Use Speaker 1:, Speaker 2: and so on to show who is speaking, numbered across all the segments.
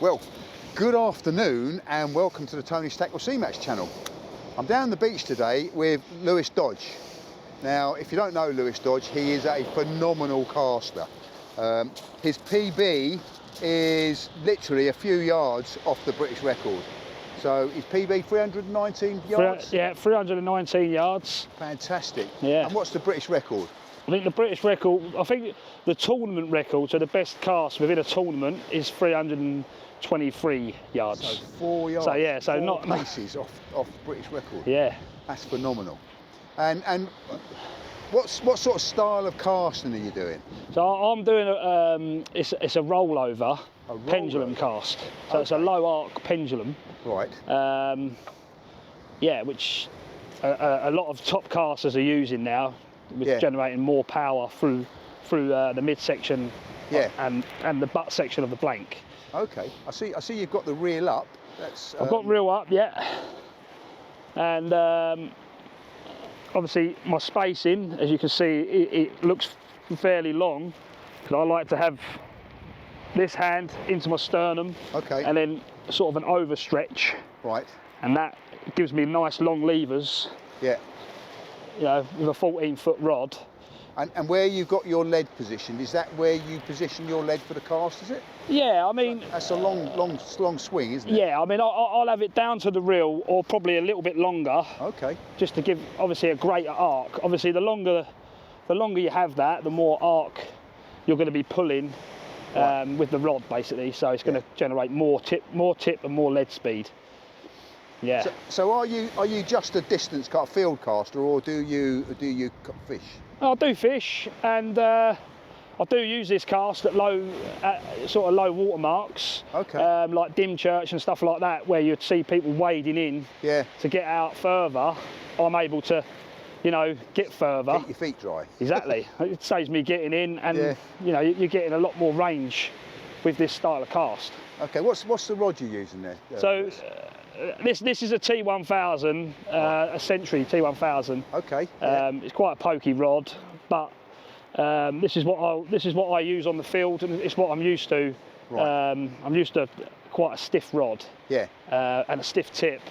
Speaker 1: Well, good afternoon and welcome to the Tony Stackwell Sea Match channel. I'm down the beach today with Lewis Dodge. Now, if you don't know Lewis Dodge, he is a phenomenal caster. His PB is literally a few yards off the British record. So his PB 319 yards?
Speaker 2: Yeah, 319 yards.
Speaker 1: Fantastic.
Speaker 2: Yeah.
Speaker 1: And what's the British record?
Speaker 2: I think the British record, I think the tournament record, so the best cast within a tournament is 323 yards.
Speaker 1: So 4 yards.
Speaker 2: So yeah, so
Speaker 1: four
Speaker 2: not
Speaker 1: paces off British record.
Speaker 2: Yeah.
Speaker 1: That's phenomenal. And what sort of style of casting are you doing?
Speaker 2: So I'm doing it's a rollover, pendulum cast. So it's a low arc pendulum.
Speaker 1: Right.
Speaker 2: Yeah, which a lot of top casters are using now, with generating more power through the midsection, and the butt section of the blank.
Speaker 1: Okay, I see you've got the reel up. That's
Speaker 2: I've got reel up, yeah, and obviously my spacing, as you can see, it looks fairly long, because I like to have this hand into my sternum, and then sort of an overstretch,
Speaker 1: right,
Speaker 2: and that gives me nice long levers. Yeah. You know, with a 14-foot rod.
Speaker 1: And where you've got your lead positioned, is that where you position your lead for the cast, is it?
Speaker 2: Yeah, I mean...
Speaker 1: That's a long swing, isn't it?
Speaker 2: Yeah, I mean, I'll have it down to the reel, or probably a little bit longer.
Speaker 1: Okay. Just
Speaker 2: to give, obviously, a greater arc. Obviously, the longer you have that, the more arc you're going to be pulling with the rod, basically. So it's going to generate more tip and more lead speed. Yeah.
Speaker 1: So are you just a distance field caster, or do you fish?
Speaker 2: I do fish, and I do use this cast at sort of low water marks. Okay. Like Dymchurch and stuff like that, where you'd see people wading in. Yeah. To get out further, I'm able to, you know, get further.
Speaker 1: Keep your feet dry.
Speaker 2: Exactly. It saves me getting in, and you know, you're getting a lot more range with this style of cast.
Speaker 1: Okay. What's the rod you're using there?
Speaker 2: So. This is a T1000, a Century T1000. Okay. It's quite a pokey rod, but this is what I use on the field, and it's what I'm used to. Right. I'm used to quite a stiff rod. Yeah. And a stiff tip.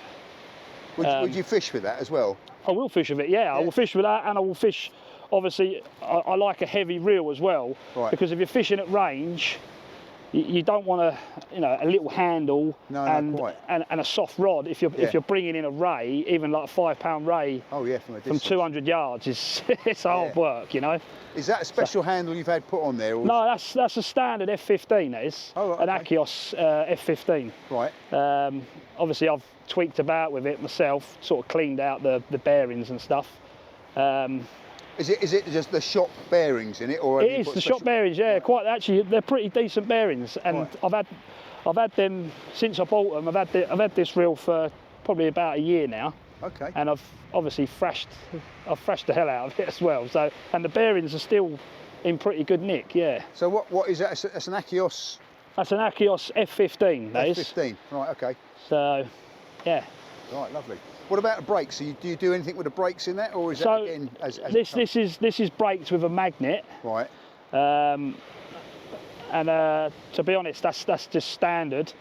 Speaker 1: Would you fish with that as well?
Speaker 2: I will fish with it. Yeah, I will fish with that, and I will fish. Obviously, I like a heavy reel as well, because if you're fishing at range, you don't want a little handle and a soft rod. If you're bringing in a ray, even like a 5-pound ray, from 200 yards, it's hard work, you know.
Speaker 1: Is that a special handle you've had put on there? Or
Speaker 2: no, that's a standard F15. That is an Achios F15. Right. Obviously, I've tweaked about with it myself, sort of cleaned out the bearings and stuff.
Speaker 1: Is it just the shop bearings in it, or
Speaker 2: it is the shop bearings? Yeah, quite actually, they're pretty decent bearings, and I've had them since I bought them. I've had this reel for probably about a year now. Okay. And I've obviously thrashed the hell out of it as well. So, and the bearings are still in pretty good nick. Yeah.
Speaker 1: So what is that? That's an Achios.
Speaker 2: That's an Achios F15. That is.
Speaker 1: F15. Right. Okay.
Speaker 2: So, yeah.
Speaker 1: Right, lovely. What about the brakes? Do you do anything with the brakes in that, or is that again
Speaker 2: this is braked with a magnet? Right. And to be honest, that's just standard,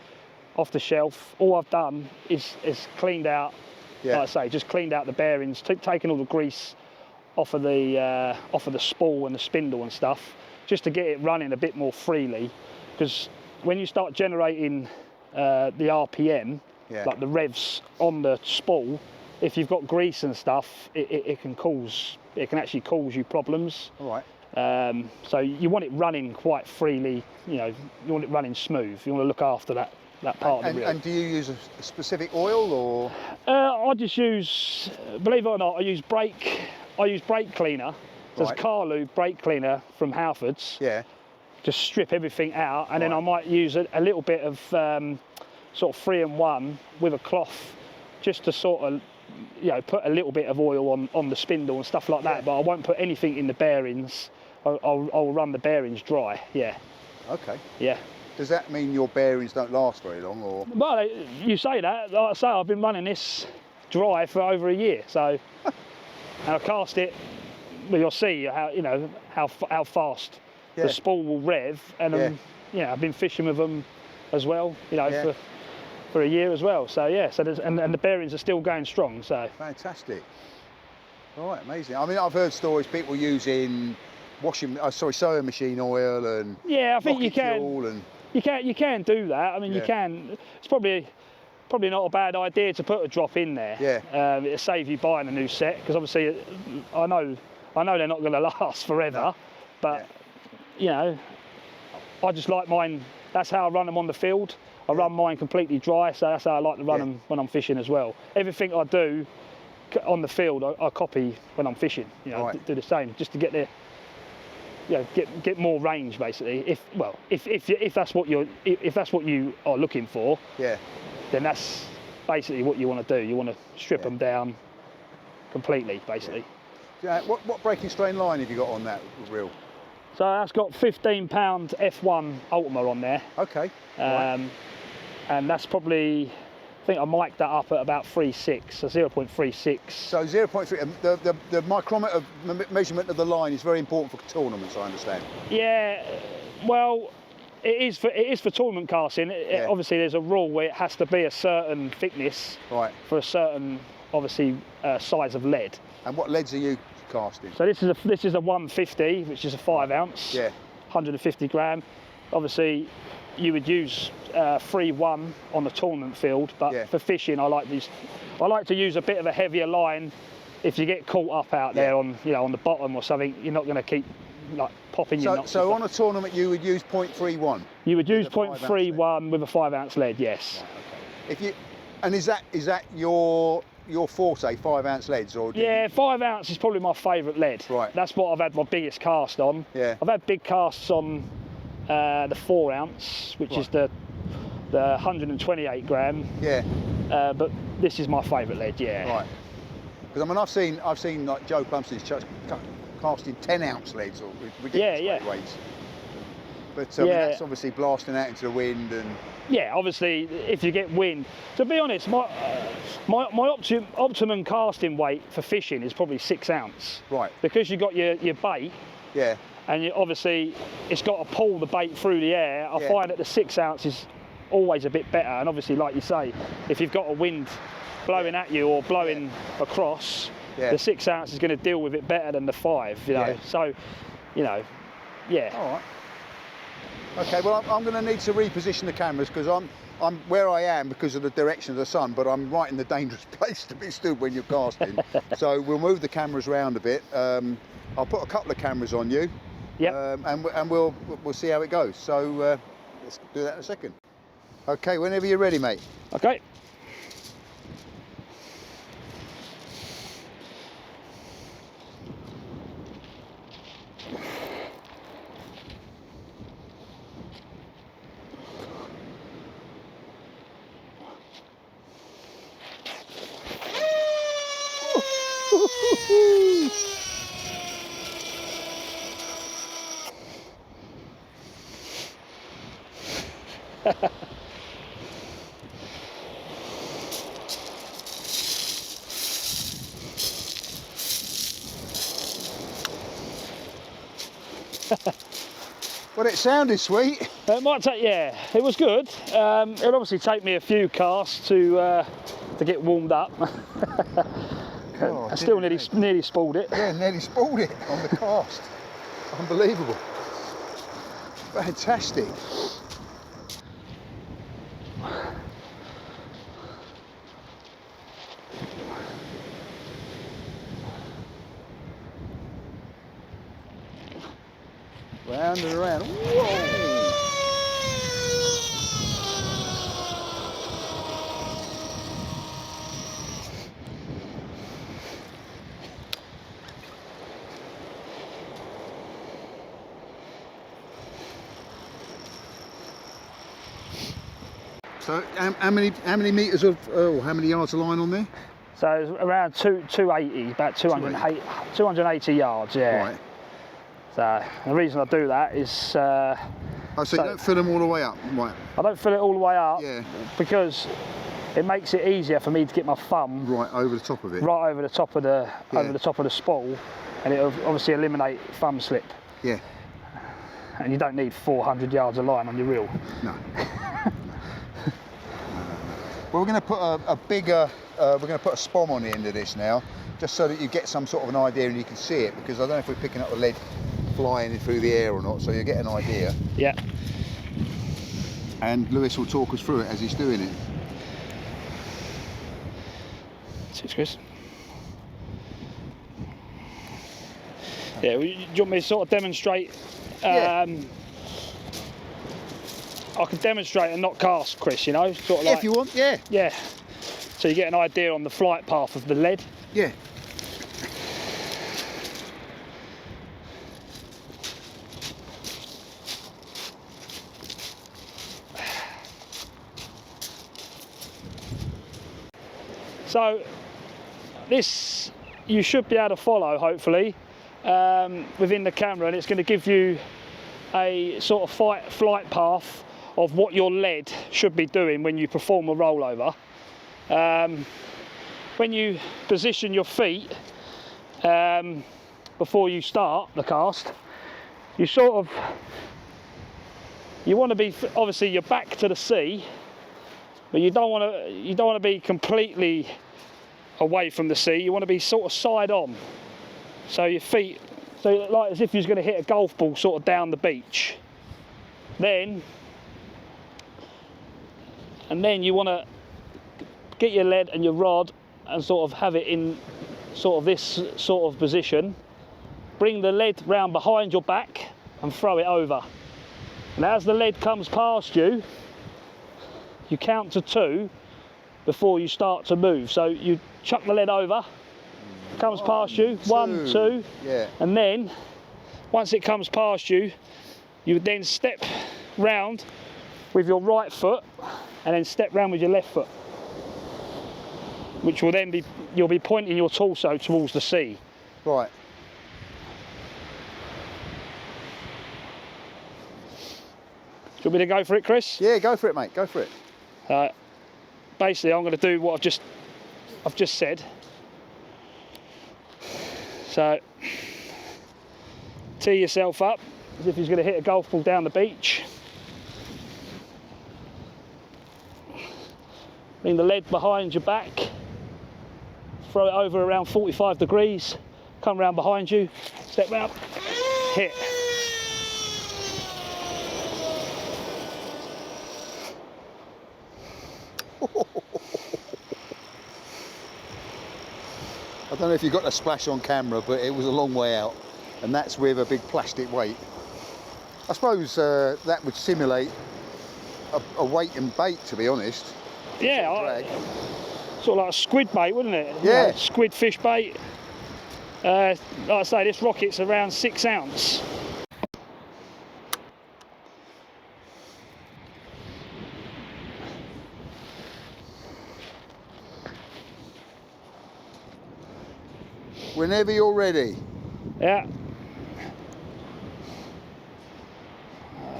Speaker 2: off the shelf. All I've done is cleaned out, like I say, just cleaned out the bearings, taken all the grease off of the spool and the spindle and stuff, just to get it running a bit more freely. Because when you start generating the RPM. Yeah. Like the revs on the spool, if you've got grease and stuff, it can actually cause you problems. All right. So you want it running quite freely. You know, you want it running smooth. You want to look after that part of the reel.
Speaker 1: And do you use a specific oil, or?
Speaker 2: I just use, believe it or not, I use brake cleaner. There's car lube brake cleaner from Halfords. Yeah. Just strip everything out, and then I might use a little bit of sort of 3-in-1 with a cloth, just to sort of, you know, put a little bit of oil on the spindle and stuff like that. But I won't put anything in the bearings. I'll run the bearings dry. Yeah. Okay. Yeah.
Speaker 1: Does that mean your bearings don't last very long, or?
Speaker 2: Well, you say that. Like I say, I've been running this dry for over a year, so and I cast it. Well, you'll see how fast the spool will rev, and I've been fishing with them as well, you know, for a year as well. So yeah, so and the bearings are still going strong. So
Speaker 1: fantastic. All right, amazing. I mean, I've heard stories people using sewing machine oil and
Speaker 2: I think you can.
Speaker 1: Fuel and
Speaker 2: you can do that. I mean, you can. It's probably not a bad idea to put a drop in there.
Speaker 1: Yeah.
Speaker 2: It'll save you buying a new set, because obviously I know they're not going to last forever, but you know, I just like mine. That's how I run them on the field. I run mine completely dry, so that's how I like to run them when I'm fishing as well. Everything I do on the field, I copy when I'm fishing. You know, do the same, just to get the, you know, get more range basically. If that's what you are looking for, then that's basically what you want to do. You want to strip them down completely, basically.
Speaker 1: What breaking strain line have you got on that reel?
Speaker 2: So that's got 15 pound F1 Ultima on there.
Speaker 1: Okay.
Speaker 2: And that's probably, I think I mic'd that up at about 3.6, so 0.36.
Speaker 1: So 0.3, the micrometer measurement of the line is very important for tournaments, I understand.
Speaker 2: Yeah, well, it is for tournament casting. Obviously, there's a rule where it has to be a certain thickness for a certain, obviously, size of lead. And what leads are you casting? So this is a 150, which is a 5 ounce, 150 gram. Obviously, you would use 3-1 on the tournament field, but for fishing, I like to use a bit of a heavier line. If you get caught up out there on on the bottom or something, you're not going to keep like popping your knots. So on a tournament, you would use 0.31. You would use 0.31 with a 5 ounce lead, yes. Right, okay. Is that your forte, 5 ounce leads, or 5 ounce is probably my favourite lead. Right. That's what I've had my biggest cast on. Yeah. I've had big casts on the 4 ounce, which is the 128 gram. Yeah. But this is my favourite lead. Yeah. Right. Because I mean, I've seen like Joe Plumstead's casting 10 ounce leads or ridiculous weights. But I mean, that's obviously blasting out into the wind and. Yeah, obviously, if you get wind. To be honest, my optimum casting weight for fishing is probably 6 ounce. Right. Because you've got your bait. Yeah. And obviously, it's got to pull the bait through the air. I find that the 6 ounce is always a bit better. And obviously, like you say, if you've got a wind blowing at you or blowing across, the 6 ounce is going to deal with it better than the 5. You know. So, you know, All right. Okay, well, I'm going to need to reposition the cameras because I'm where I am because of the direction of the sun, but I'm right in the dangerous place to be stood when you're casting. So we'll move the cameras around a bit. I'll put a couple of cameras on you, and we'll see how it goes. So let's do that in a second. Okay, whenever you're ready, mate. Okay. Well, it sounded sweet. It might take, it was good. It'll obviously take me a few casts to get warmed up. I still nearly spooled it. Yeah, nearly spooled it on the cast. Unbelievable. Fantastic. Round and around. Whoa! So how many meters of how many yards of line on there? So it's around 280, about 280 yards, Right. So the reason I do that is so you don't fill them all the way up, right? I don't fill it all the way up because it makes it easier for me to get my thumb right over the top of it. Right over the top of the over the top of the spool, and it'll obviously eliminate thumb slip. Yeah. And you don't need 400 yards of line on your reel. No.
Speaker 1: Well, we're going to put a bigger, we're going to put a spom on the end of this now, just so that you get some sort of an idea and you can see it, because I don't know if we're picking up the lead flying through the air or not, so you get an idea.
Speaker 2: Yeah.
Speaker 1: And Lewis will talk us through it as he's doing it.
Speaker 2: Cheers, Chris. Yeah, do you want me to sort of demonstrate?
Speaker 1: Yeah.
Speaker 2: I can demonstrate and not cast, Chris, you know? Sort of
Speaker 1: Yeah,
Speaker 2: like,
Speaker 1: if you want, yeah.
Speaker 2: Yeah. So you get an idea on the flight path of the lead.
Speaker 1: Yeah.
Speaker 2: So this you should be able to follow, hopefully, within the camera, and it's going to give you a sort of flight path of what your lead should be doing when you perform a rollover. When you position your feet before you start the cast, you want to be, obviously your back to the sea, but you don't want to be completely away from the sea. You want to be sort of side on, so your feet, so like as if you was going to hit a golf ball sort of down the beach. Then you want to get your lead and your rod and sort of have it in sort of this sort of position. Bring the lead round behind your back and throw it over. And as the lead comes past you, you count to 2 before you start to move. So you chuck the lead over, comes past you, 1, 2,
Speaker 1: yeah.
Speaker 2: And then once it comes past you, you would then step round with your right foot and then step round with your left foot, which will then be, you'll be pointing your torso towards the sea.
Speaker 1: Right.
Speaker 2: Do you want me to go for it, Chris?
Speaker 1: Yeah, go for it, mate. Go for it.
Speaker 2: Basically, I'm going to do what I've just said. So, tee yourself up as if you're going to hit a golf ball down the beach. Bring the lead behind your back. Throw it over around 45 degrees. Come round behind you. Step round. Hit.
Speaker 1: I don't know if you got the splash on camera, but it was a long way out, and that's with a big plastic weight. I suppose that would simulate a weight and bait, to be honest.
Speaker 2: Yeah, sort of like a squid bait, wouldn't it?
Speaker 1: Yeah.
Speaker 2: You know, squid fish bait. Like I say, this rocket's around 6 ounce.
Speaker 1: Whenever you're ready.
Speaker 2: Yeah.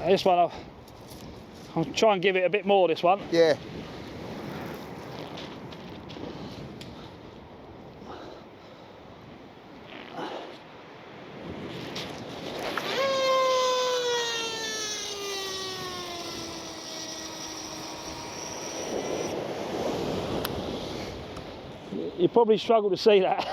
Speaker 2: This one, I'll try and give it a bit more, this one.
Speaker 1: Yeah.
Speaker 2: You probably struggle to see that.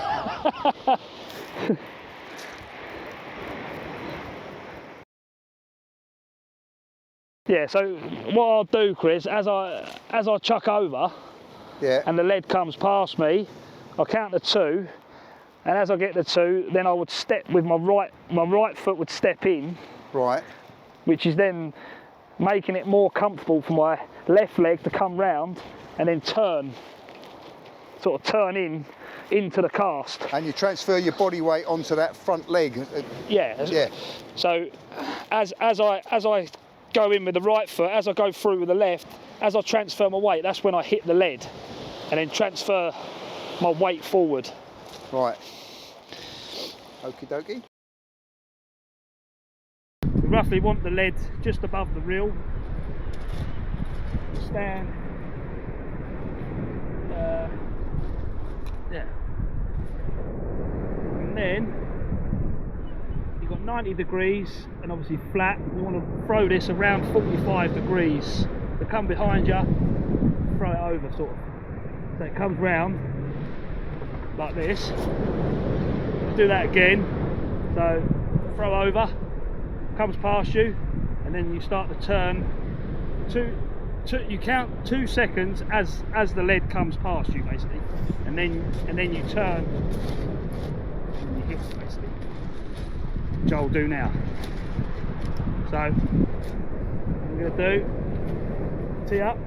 Speaker 2: Yeah, so what I'll do, Chris, as I chuck over,
Speaker 1: Yeah.
Speaker 2: and the lead comes past me, I'll count to 2, and as I get to 2, then I would step with my right foot would step in,
Speaker 1: Right.
Speaker 2: which is then making it more comfortable for my left leg to come round and then turn, sort of turn into the cast.
Speaker 1: And you transfer your body weight onto that front leg.
Speaker 2: Yeah.
Speaker 1: Yeah.
Speaker 2: So as I go in with the right foot, as I go through with the left, as I transfer my weight, that's when I hit the lead and then transfer my weight forward.
Speaker 1: Right. Okie dokie.
Speaker 2: We roughly want the lead just above the reel. Stand. Yeah. And then you've got 90 degrees and obviously flat. We want to throw this around 45 degrees. To come behind you, throw it over sort of. So it comes round like this. Do that again. So throw over, comes past you, and then you start to turn. You count 2 seconds as the lead comes past you, basically, and then you turn and you hit it, basically, which I'll do now. So I'm going to do tee up,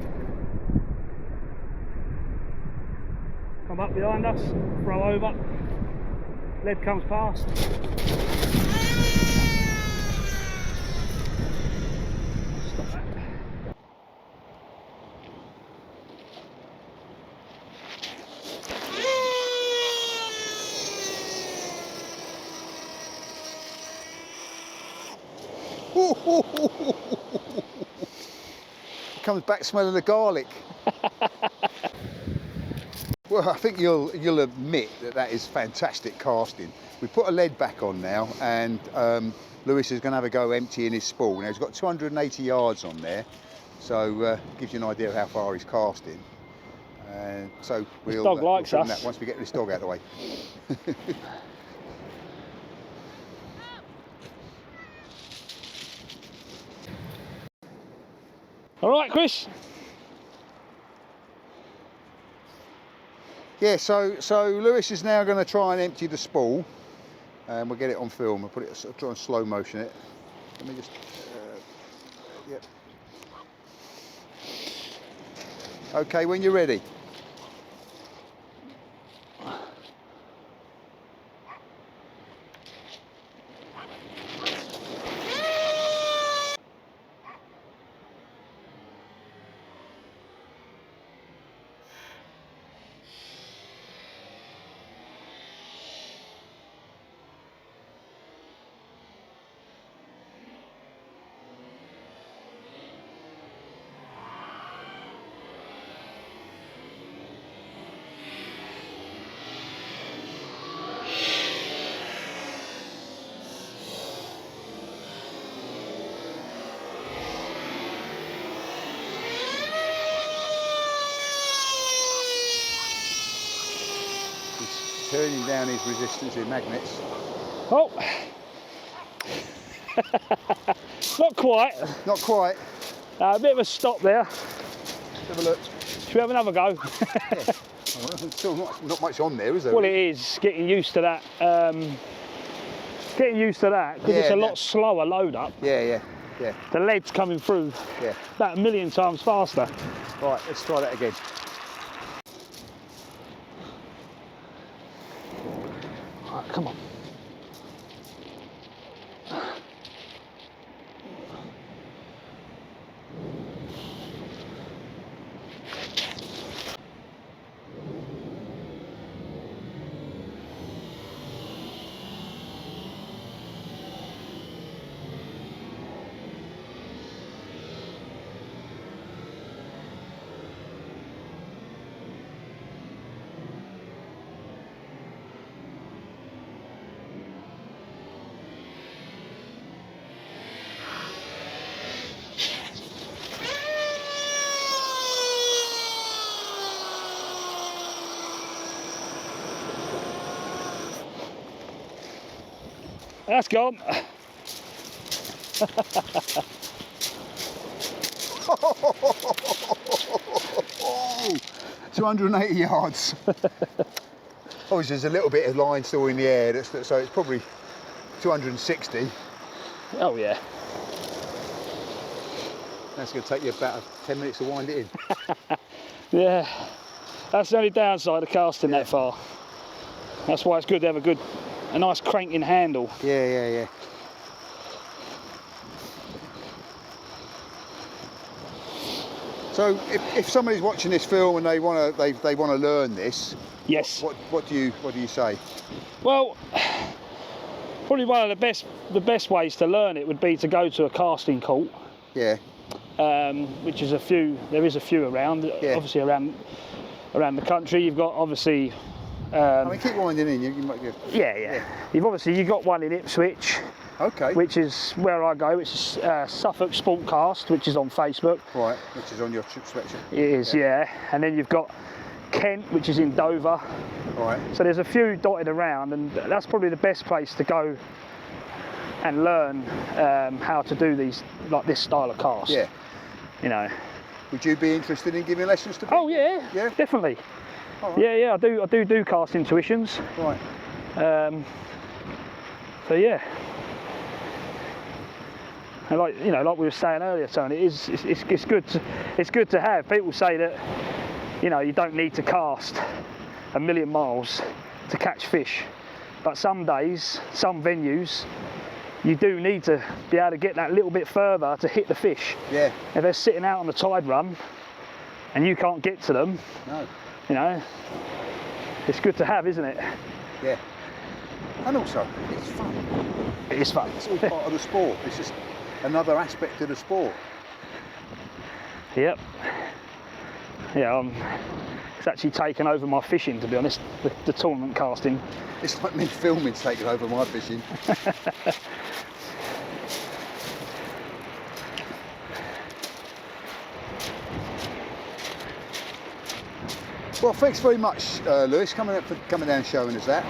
Speaker 2: come up behind us, throw over, lead comes past. Stop that.
Speaker 1: It comes back smelling the garlic. Well, I think you'll admit that is fantastic casting. We put a lead back on now, and Lewis is going to have a go emptying his spool. Now he's got 280 yards on there, so gives you an idea of how far he's casting. So we'll
Speaker 2: dog likes
Speaker 1: we'll
Speaker 2: us.
Speaker 1: that once we get this dog out of the way.
Speaker 2: All right, Chris.
Speaker 1: Yeah, so Lewis is now going to try and empty the spool, and we'll get it on film. We'll put it, try and slow motion it. Let me just, yep. Okay, when you're ready. Turning down his resistance in magnets.
Speaker 2: Oh, not quite.
Speaker 1: Not quite.
Speaker 2: A bit of a stop there.
Speaker 1: Let's have a look.
Speaker 2: Should we have another go?
Speaker 1: Yeah. Still not much on there, is there?
Speaker 2: Well, it is getting used to that. Getting used to that because it's a lot slower load up.
Speaker 1: Yeah.
Speaker 2: The lead's coming through about 1,000,000 times faster.
Speaker 1: Right, let's try that again.
Speaker 2: Right, come on. That's gone.
Speaker 1: 280 yards. Obviously, there's a little bit of line still in the air, so it's probably 260.
Speaker 2: Oh yeah.
Speaker 1: That's going to take you about 10 minutes to wind it in.
Speaker 2: Yeah, that's the only downside of casting that far. That's why it's good to have a nice cranking handle.
Speaker 1: Yeah. So if somebody's watching this film and they want to learn this,
Speaker 2: yes.
Speaker 1: What do you say?
Speaker 2: Well, probably one of the best ways to learn it would be to go to a casting court.
Speaker 1: Yeah.
Speaker 2: Which is there is a few around.
Speaker 1: Yeah.
Speaker 2: Obviously around the country. You've got obviously.
Speaker 1: I mean, keep winding in. You might get.
Speaker 2: Yeah. You've got one in Ipswich.
Speaker 1: Okay.
Speaker 2: which is where I go, which is Suffolk Sportcast, which is on Facebook.
Speaker 1: Right, which is on your selection.
Speaker 2: It is, yeah. And then you've got Kent, which is in Dover.
Speaker 1: Right.
Speaker 2: So there's a few dotted around, and that's probably the best place to go and learn how to do these, like this style of cast.
Speaker 1: Yeah.
Speaker 2: You know.
Speaker 1: Would you be interested in giving lessons to people?
Speaker 2: Oh yeah.
Speaker 1: Yeah.
Speaker 2: Definitely.
Speaker 1: All right.
Speaker 2: Yeah, I do cast intuitions.
Speaker 1: Right.
Speaker 2: So yeah. And like we were saying earlier, Tony, it's good to have. People say that you don't need to cast 1,000,000 miles to catch fish, but some days, some venues, you do need to be able to get that little bit further to hit the fish.
Speaker 1: Yeah.
Speaker 2: If they're sitting out on the tide run and you can't get to them,
Speaker 1: no.
Speaker 2: It's good to have, isn't it?
Speaker 1: Yeah. And also, it's fun.
Speaker 2: It is fun.
Speaker 1: It's all part of the sport. It's just another aspect of the sport.
Speaker 2: Yep. Yeah, it's actually taken over my fishing, to be honest, the tournament casting.
Speaker 1: It's like me filming's taken over my fishing. Well, thanks very much, Lewis, coming down and showing us that.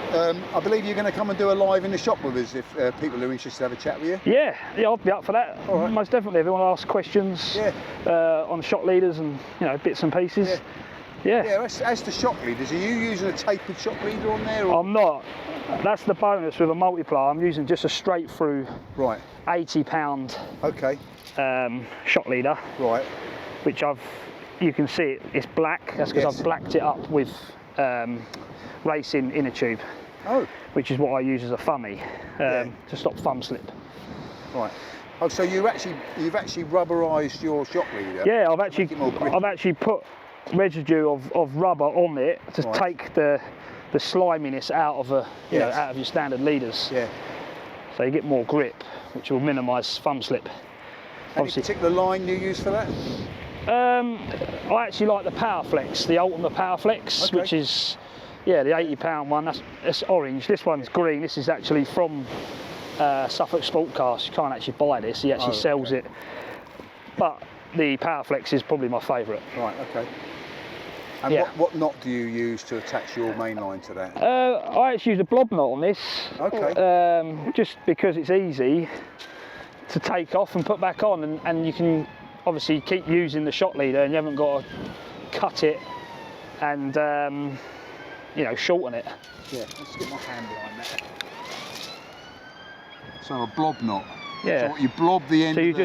Speaker 1: I believe you're going to come and do a live in the shop with us if people are interested to have a chat with you.
Speaker 2: Yeah, I'll be up for that.
Speaker 1: All right.
Speaker 2: Most definitely. If they want to ask questions on shot leaders and bits and pieces. Yeah.
Speaker 1: Yeah. As to shock leaders, are you using a tapered shock leader on there? Or?
Speaker 2: I'm not. That's the bonus with a multiplier. I'm using just a straight through.
Speaker 1: Right.
Speaker 2: 80-pound.
Speaker 1: Okay.
Speaker 2: Shot leader.
Speaker 1: Right.
Speaker 2: Which you can see it's black. That's because I've blacked it up with racing inner tube.
Speaker 1: Oh.
Speaker 2: Which is what I use as a thummy to stop thumb slip.
Speaker 1: Right. Oh, so you've actually rubberised your shock leader?
Speaker 2: Yeah, I've actually put residue of rubber on it to take the sliminess out of out of your standard leaders. Yeah. So you get more grip, which will minimise thumb slip.
Speaker 1: Any particular line you use for that?
Speaker 2: I actually like the Power Flex, the Ultimate Power Flex, which is the 80-pound one. That's orange. This one's green. This is actually from Suffolk Sportcast. You can't actually buy this. He actually sells it. But the Power Flex is probably my favourite.
Speaker 1: Right. Okay. And what knot do you use to attach your main line to that?
Speaker 2: I actually use a blob knot on this.
Speaker 1: Okay.
Speaker 2: Just because it's easy to take off and put back on, and you can obviously keep using the shot leader, and you haven't got to cut it and shorten it.
Speaker 1: Yeah. Let's get my hand behind that. So a blob knot.
Speaker 2: Yeah.
Speaker 1: So you blob the end of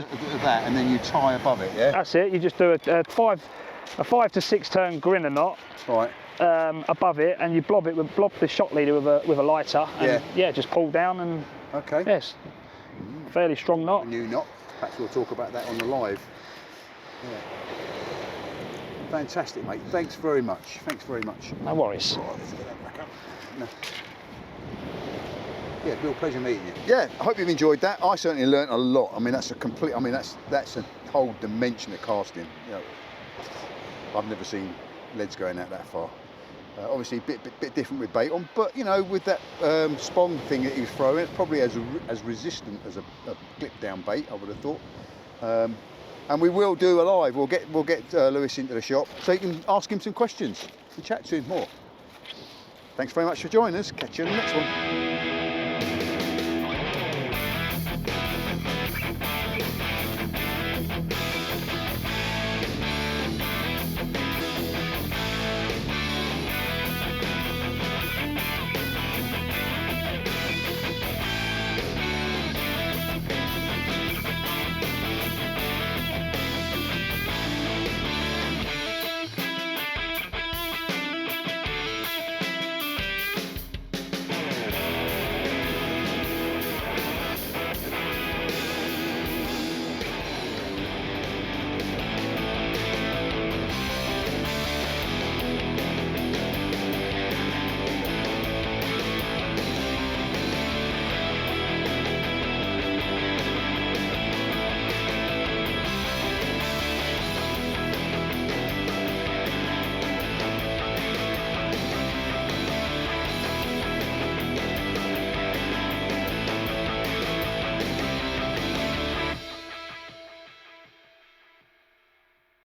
Speaker 1: that, and then you tie above it. Yeah.
Speaker 2: That's it. You just do a 5 to 6 turn grinner knot.
Speaker 1: Right.
Speaker 2: Above it, and you blob the shot leader with a lighter. And just pull down and.
Speaker 1: Okay.
Speaker 2: Yes. Fairly strong knot.
Speaker 1: A new knot. Perhaps we'll talk about that on the live. Yeah. Fantastic, mate. Thanks very much.
Speaker 2: No worries.
Speaker 1: Right, let's get that back up. No. Yeah, real pleasure meeting you. Yeah, I hope you've enjoyed that. I certainly learnt a lot. I mean, that's a whole dimension of casting. I've never seen leads going out that far. Obviously, a bit different with bait on, but with that spong thing that he was throwing, it's probably as resistant as a clip down bait, I would have thought. And we will do a live. We'll get Lewis into the shop so you can ask him some questions and chat to him more. Thanks very much for joining us. Catch you in the next one.